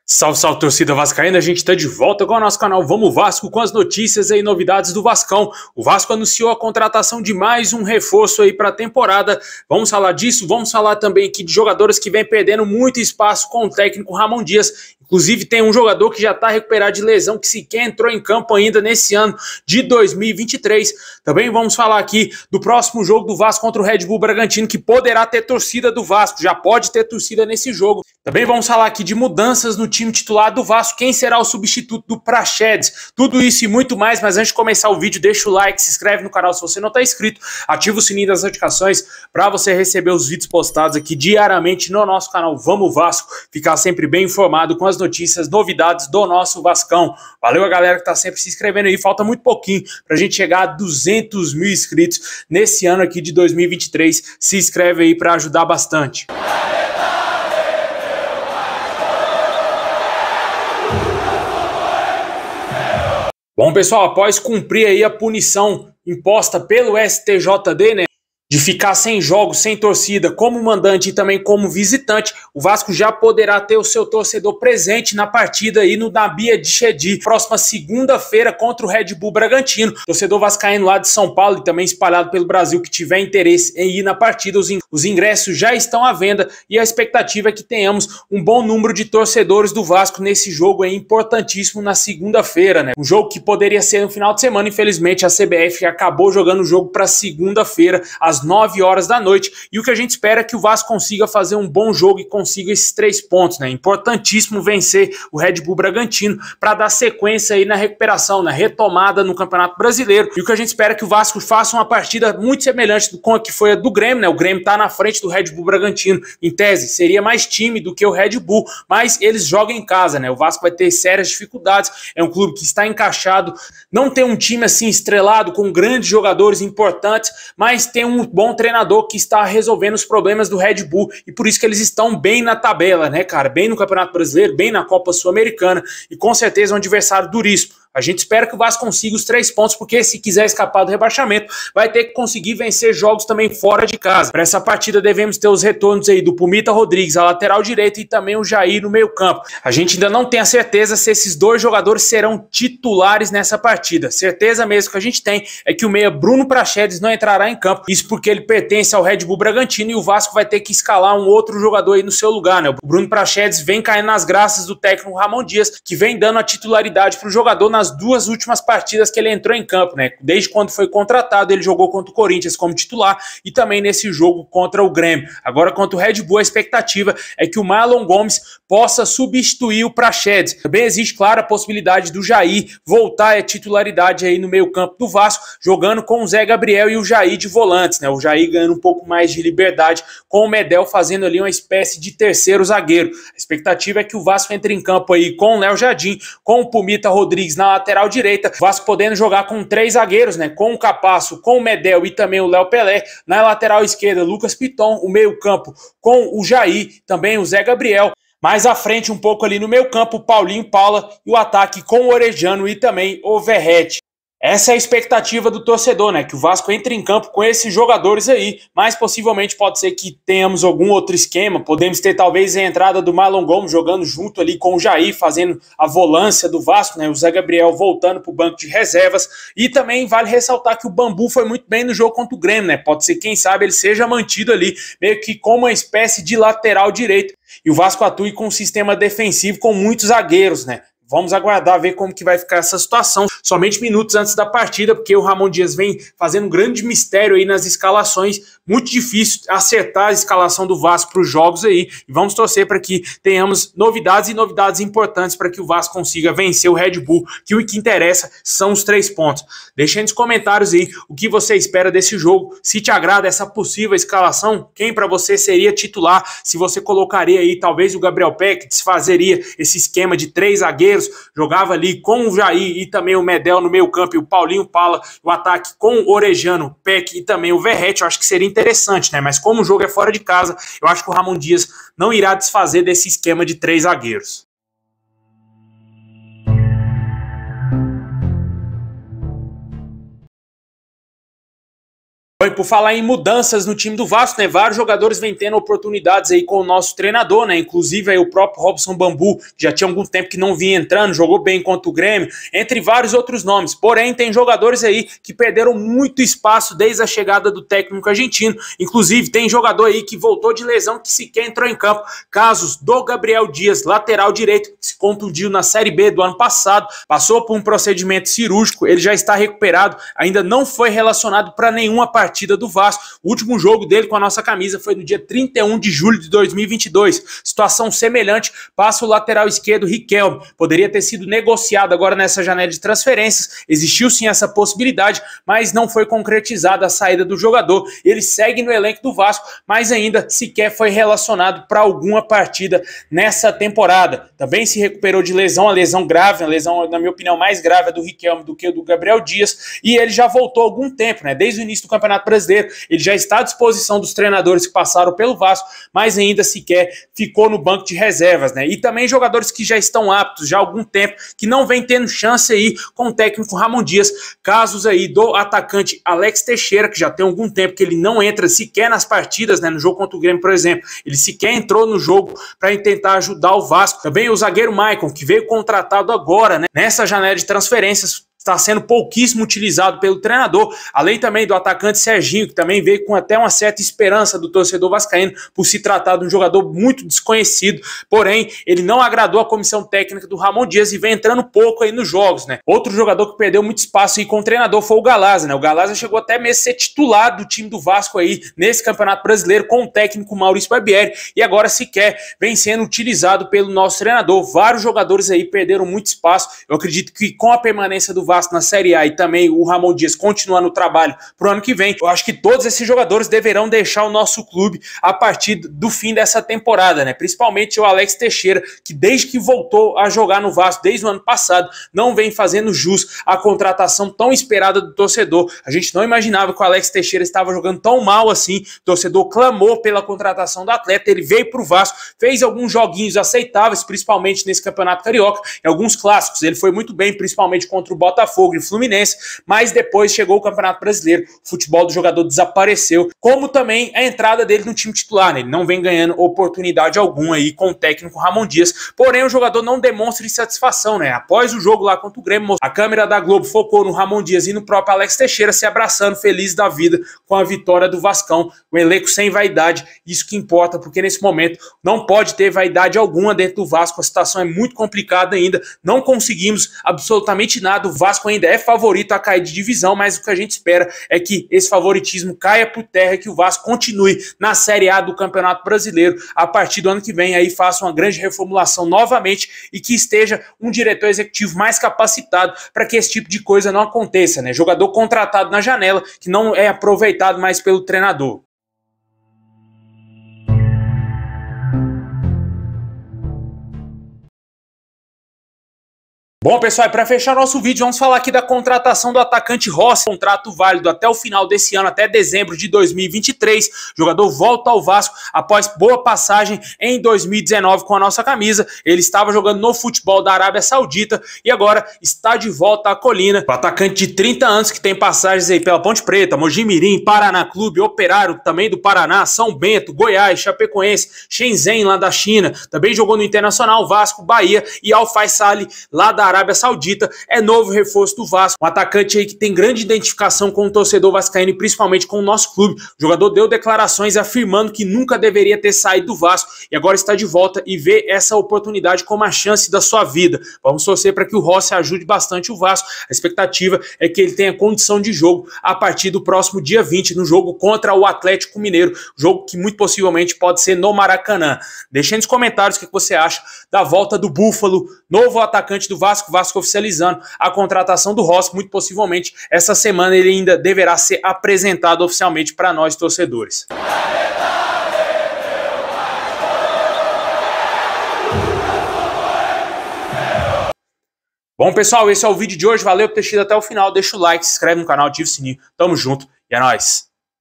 Salve, salve, torcida vascaína, a gente tá de volta com o nosso canal Vamos Vasco com as notícias e novidades do Vascão. O Vasco anunciou a contratação de mais um reforço aí para a temporada. Vamos falar disso, vamos falar também aqui de jogadores que vem perdendo muito espaço com o técnico Ramon Dias. Inclusive tem um jogador que já está recuperado de lesão, que sequer entrou em campo ainda nesse ano de 2023. Também vamos falar aqui do próximo jogo do Vasco contra o Red Bull Bragantino, que poderá ter torcida do Vasco, já pode ter torcida nesse jogo. Também vamos falar aqui de mudanças no time titular do Vasco, quem será o substituto do Praxedes, tudo isso e muito mais. Mas antes de começar o vídeo, deixa o like, se inscreve no canal se você não está inscrito, ativa o sininho das notificações para você receber os vídeos postados aqui diariamente no nosso canal Vamos Vasco, ficar sempre bem informado com as notícias, novidades do nosso Vascão. Valeu a galera que tá sempre se inscrevendo aí, falta muito pouquinho pra gente chegar a 200 mil inscritos nesse ano aqui de 2023, se inscreve aí para ajudar bastante. Bom, pessoal, após cumprir aí a punição imposta pelo STJD, né, de ficar sem jogos, sem torcida, como mandante e também como visitante, o Vasco já poderá ter o seu torcedor presente na partida aí no Nabia de Chedi, próxima segunda-feira contra o Red Bull Bragantino. Torcedor vascaíno lá de São Paulo e também espalhado pelo Brasil que tiver interesse em ir na partida, os ingressos já estão à venda e a expectativa é que tenhamos um bom número de torcedores do Vasco nesse jogo aí importantíssimo na segunda-feira, né? Um jogo que poderia ser no final de semana, infelizmente a CBF acabou jogando o jogo para segunda-feira, às 9 horas da noite, e o que a gente espera é que o Vasco consiga fazer um bom jogo e consiga esses 3 pontos, né? Importantíssimo vencer o Red Bull Bragantino para dar sequência aí na recuperação, na retomada no Campeonato Brasileiro, e o que a gente espera é que o Vasco faça uma partida muito semelhante com a que foi a do Grêmio, né? O Grêmio tá na frente do Red Bull Bragantino, em tese seria mais time do que o Red Bull, mas eles jogam em casa, né? O Vasco vai ter sérias dificuldades, é um clube que está encaixado, não tem um time assim estrelado com grandes jogadores importantes, mas tem um bom treinador que está resolvendo os problemas do Red Bull e por isso que eles estão bem na tabela, né, cara? Bem no Campeonato Brasileiro, bem na Copa Sul-Americana e com certeza é um adversário duríssimo. A gente espera que o Vasco consiga os 3 pontos, porque se quiser escapar do rebaixamento, vai ter que conseguir vencer jogos também fora de casa. Para essa partida devemos ter os retornos aí do Pumita Rodrigues, a lateral direita, e também o Jair no meio campo. A gente ainda não tem a certeza se esses 2 jogadores serão titulares nessa partida. Certeza mesmo que a gente tem é que o meia Bruno Praxedes não entrará em campo, isso porque ele pertence ao Red Bull Bragantino e o Vasco vai ter que escalar um outro jogador aí no seu lugar, né? O Bruno Praxedes vem caindo nas graças do técnico Ramon Dias, que vem dando a titularidade para o jogador nas 2 últimas partidas que ele entrou em campo, né? Desde quando foi contratado, ele jogou contra o Corinthians como titular e também nesse jogo contra o Grêmio. Agora, contra o Red Bull, a expectativa é que o Marlon Gomes possa substituir o Praxedes. Também existe, claro, a possibilidade do Jair voltar à titularidade aí no meio campo do Vasco, jogando com o Zé Gabriel e o Jair de volantes, né? O Jair ganhando um pouco mais de liberdade, com o Medel fazendo ali uma espécie de terceiro zagueiro. A expectativa é que o Vasco entre em campo aí com o Léo Jardim, com o Pumita Rodrigues na lateral direita, o Vasco podendo jogar com 3 zagueiros, né? Com o Capasso, com o Medel e também o Léo Pelé. Na lateral esquerda, Lucas Piton, o meio campo com o Jair, também o Zé Gabriel. Mais à frente, um pouco ali no meio campo, o Paulinho Paula e o ataque com o Orejano e também o Verratti. Essa é a expectativa do torcedor, né? Que o Vasco entre em campo com esses jogadores aí, mas possivelmente pode ser que tenhamos algum outro esquema. Podemos ter talvez a entrada do Marlon Gomes jogando junto ali com o Jair, fazendo a volância do Vasco, né? O Zé Gabriel voltando para o banco de reservas. E também vale ressaltar que o Bambu foi muito bem no jogo contra o Grêmio, né? Pode ser, quem sabe, ele seja mantido ali, meio que como uma espécie de lateral direito. E o Vasco atue com um sistema defensivo com muitos zagueiros, né? Vamos aguardar, ver como que vai ficar essa situação. Somente minutos antes da partida, porque o Ramon Dias vem fazendo um grande mistério aí nas escalações. Muito difícil acertar a escalação do Vasco para os jogos aí. E vamos torcer para que tenhamos novidades e novidades importantes para que o Vasco consiga vencer o Red Bull, que o que interessa são os 3 pontos. Deixa aí nos comentários aí o que você espera desse jogo. Se te agrada essa possível escalação, quem para você seria titular? Se você colocaria aí talvez o Gabriel Peck, desfazeria esse esquema de 3 zagueiros, jogava ali com o Jair e também o Medel no meio campo e o Paulinho Paula, o ataque com o Orejano, Peck e também o Verratti. Eu acho que seria interessante, né? Mas como o jogo é fora de casa, eu acho que o Ramon Dias não irá desfazer desse esquema de 3 zagueiros. Bom, e por falar em mudanças no time do Vasco, né, vários jogadores vêm tendo oportunidades aí com o nosso treinador, né, inclusive aí o próprio Robson Bambu, que já tinha algum tempo que não vinha entrando, jogou bem contra o Grêmio, entre vários outros nomes. Porém, tem jogadores aí que perderam muito espaço desde a chegada do técnico argentino, inclusive tem jogador aí que voltou de lesão que sequer entrou em campo, casos do Gabriel Dias, lateral direito, que se contundiu na Série B do ano passado, passou por um procedimento cirúrgico, ele já está recuperado, ainda não foi relacionado para nenhuma partida do Vasco. O último jogo dele com a nossa camisa foi no dia 31 de julho de 2022. Situação semelhante passa o lateral esquerdo Riquelme. Poderia ter sido negociado agora nessa janela de transferências. Existiu sim essa possibilidade, mas não foi concretizada a saída do jogador. Ele segue no elenco do Vasco, mas ainda sequer foi relacionado para alguma partida nessa temporada. Também se recuperou de lesão, a lesão grave, a lesão, na minha opinião, mais grave é do Riquelme do que do Gabriel Dias, e ele já voltou há algum tempo, né? Desde o início do Campeonato Brasileiro, ele já está à disposição dos treinadores que passaram pelo Vasco, mas ainda sequer ficou no banco de reservas, né? E também jogadores que já estão aptos já há algum tempo, que não vem tendo chance aí com o técnico Ramon Dias, casos aí do atacante Alex Teixeira, que já tem algum tempo que ele não entra sequer nas partidas, né? No jogo contra o Grêmio, por exemplo, ele sequer entrou no jogo para tentar ajudar o Vasco. Também o zagueiro Maicon, que veio contratado agora, né? Nessa janela de transferências, está sendo pouquíssimo utilizado pelo treinador, além também do atacante Serginho, que também veio com até uma certa esperança do torcedor vascaíno por se tratar de um jogador muito desconhecido, porém ele não agradou a comissão técnica do Ramon Dias e vem entrando pouco aí nos jogos, né? Outro jogador que perdeu muito espaço aí com o treinador foi o Galazza, né? O Galazza chegou até mesmo a ser titular do time do Vasco aí nesse Campeonato Brasileiro com o técnico Maurício Barbieri e agora sequer vem sendo utilizado pelo nosso treinador. Vários jogadores aí perderam muito espaço. Eu acredito que com a permanência do Vasco na Série A e também o Ramon Dias continuando o trabalho para o ano que vem, eu acho que todos esses jogadores deverão deixar o nosso clube a partir do fim dessa temporada, né? Principalmente o Alex Teixeira, que desde que voltou a jogar no Vasco, desde o ano passado, não vem fazendo jus à contratação tão esperada do torcedor. A gente não imaginava que o Alex Teixeira estava jogando tão mal assim, o torcedor clamou pela contratação do atleta, ele veio para o Vasco, fez alguns joguinhos aceitáveis, principalmente nesse Campeonato Carioca, em alguns clássicos, ele foi muito bem, principalmente contra o Botafogo e Fluminense, mas depois chegou o Campeonato Brasileiro, o futebol do jogador desapareceu, como também a entrada dele no time titular, né? Ele não vem ganhando oportunidade alguma aí com o técnico Ramon Dias, porém o jogador não demonstra insatisfação, né? Após o jogo lá contra o Grêmio, a câmera da Globo focou no Ramon Dias e no próprio Alex Teixeira se abraçando, feliz da vida com a vitória do Vascão, o elenco sem vaidade, isso que importa, porque nesse momento não pode ter vaidade alguma dentro do Vasco, a situação é muito complicada ainda, não conseguimos absolutamente nada, o Vasco ainda é favorito a cair de divisão, mas o que a gente espera é que esse favoritismo caia por terra, que o Vasco continue na Série A do Campeonato Brasileiro a partir do ano que vem, aí faça uma grande reformulação novamente e que esteja um diretor executivo mais capacitado para que esse tipo de coisa não aconteça, né? Jogador contratado na janela que não é aproveitado mais pelo treinador. Bom, pessoal, para fechar nosso vídeo, vamos falar aqui da contratação do atacante Rossi, contrato válido até o final desse ano, até dezembro de 2023. O jogador volta ao Vasco após boa passagem em 2019 com a nossa camisa. Ele estava jogando no futebol da Arábia Saudita e agora está de volta à Colina. O atacante de 30 anos que tem passagens aí pela Ponte Preta, Mojimirim, Paraná Clube, Operário também do Paraná, São Bento, Goiás, Chapecoense, Shenzhen lá da China. Também jogou no Internacional, Vasco, Bahia e Al Faisal lá da Arábia Saudita, é novo reforço do Vasco, um atacante aí que tem grande identificação com o torcedor vascaíno e principalmente com o nosso clube. O jogador deu declarações afirmando que nunca deveria ter saído do Vasco e agora está de volta e vê essa oportunidade como a chance da sua vida. Vamos torcer para que o Rossi ajude bastante o Vasco. A expectativa é que ele tenha condição de jogo a partir do próximo dia 20, no jogo contra o Atlético Mineiro, jogo que muito possivelmente pode ser no Maracanã. Deixe nos comentários o que você acha da volta do Búfalo, novo atacante do Vasco, Vasco oficializando a contratação do Rossi. Muito possivelmente essa semana ele ainda deverá ser apresentado oficialmente para nós torcedores. Bom, pessoal, esse é o vídeo de hoje. Valeu por ter assistido até o final. Deixa o like, se inscreve no canal, ativa o sininho. Tamo junto e é nóis.